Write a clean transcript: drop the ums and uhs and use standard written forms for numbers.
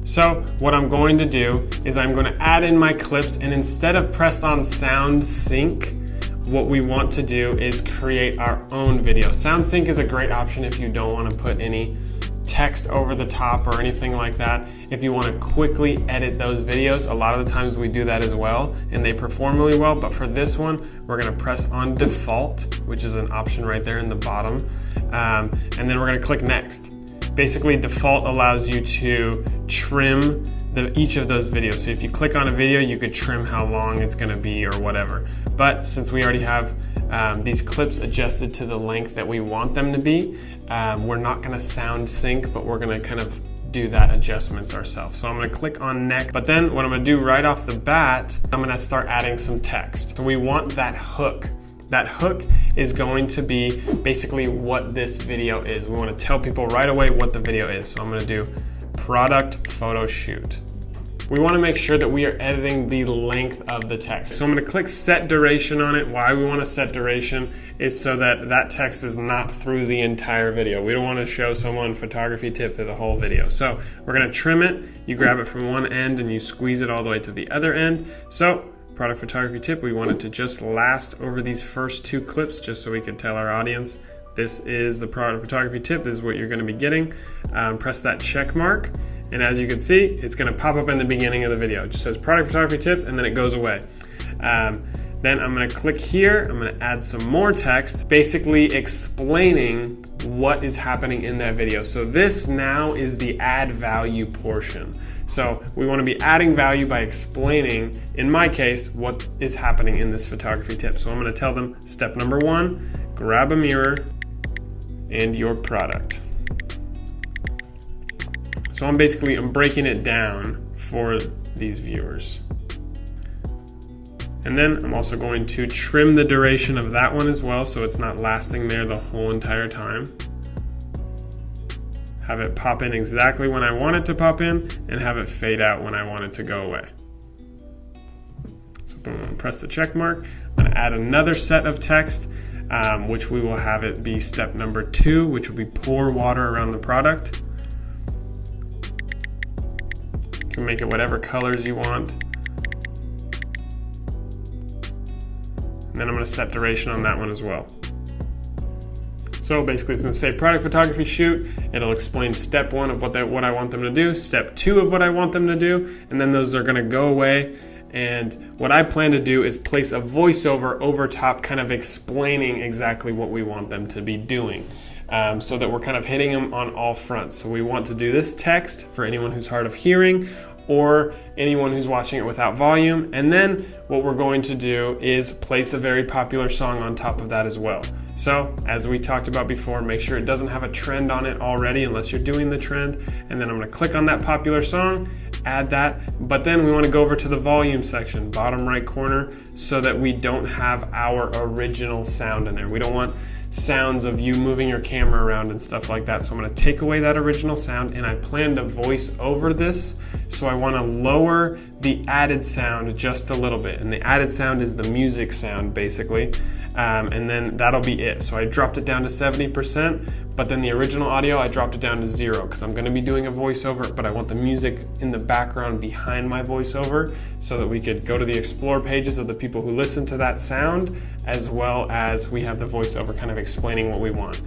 So what I'm going to do is I'm going to add in my clips, and instead of press on sound sync, what we want to do is create our own video. Sound sync is a great option if you don't want to put any text over the top or anything like that. If you want to quickly edit those videos, a lot of the times we do that as well, and they perform really well. But for this one, we're going to press on default, which is an option right there in the bottom, and then we're going to click next. Basically, default allows you to trim each of those videos. So if you click on a video, you could trim how long it's going to be or whatever. But since we already have these clips adjusted to the length that we want them to be, we're not going to sound sync, but we're going to kind of do that adjustments ourselves. So I'm going to click on next, but then what I'm going to do right off the bat, I'm going to start adding some text. So we want that hook. That hook is going to be basically what this video is. We want to tell people right away what the video is. So I'm going to do product photo shoot. We want to make sure that we are editing the length of the text. So I'm going to click set duration on it. Why we want to set duration is so that that text is not through the entire video. We don't want to show someone photography tip for the whole video. So we're going to trim it. You grab it from one end and you squeeze it all the way to the other end. So product photography tip, we want it to just last over these first two clips, just so we can tell our audience this is the product photography tip. This is what you're going to be getting. Press that check mark. And as you can see, it's going to pop up in the beginning of the video. It just says product photography tip, and then it goes away. Then I'm going to click here. I'm going to add some more text, basically explaining what is happening in that video. So this now is the add value portion. So we want to be adding value by explaining, in my case, what is happening in this photography tip. So I'm going to tell them step number 1, grab a mirror and your product. So I'm breaking it down for these viewers. And then I'm also going to trim the duration of that one as well, so it's not lasting there the whole entire time. Have it pop in exactly when I want it to pop in, and have it fade out when I want it to go away. So boom, press the check mark. I'm going to add another set of text, which we will have it be step number 2, which will be pour water around the product. You can make it whatever colors you want. And then I'm going to set duration on that one as well. So basically it's going to say product photography shoot. It'll explain step 1 of what I want them to do, step 2 of what I want them to do, and then those are going to go away. And what I plan to do is place a voiceover over top, kind of explaining exactly what we want them to be doing. So that we're kind of hitting them on all fronts. So we want to do this text for anyone who's hard of hearing or anyone who's watching it without volume. And then what we're going to do is place a very popular song on top of that as well. So as we talked about before, make sure it doesn't have a trend on it already unless you're doing the trend. And then I'm going to click on that popular song, add that, but then we want to go over to the volume section, bottom right corner, so that we don't have our original sound in there. We don't want sounds of you moving your camera around and stuff like that. So I'm going to take away that original sound, and I plan to voice over this. So I want to lower the added sound just a little bit, and the added sound is the music sound basically, and then that'll be it. So I dropped it down to 70%, but then the original audio I dropped it down to 0 because I'm going to be doing a voiceover, but I want the music in the background behind my voiceover so that we could go to the explore pages of the people who listen to that sound, as well as we have the voiceover kind of explaining what we want.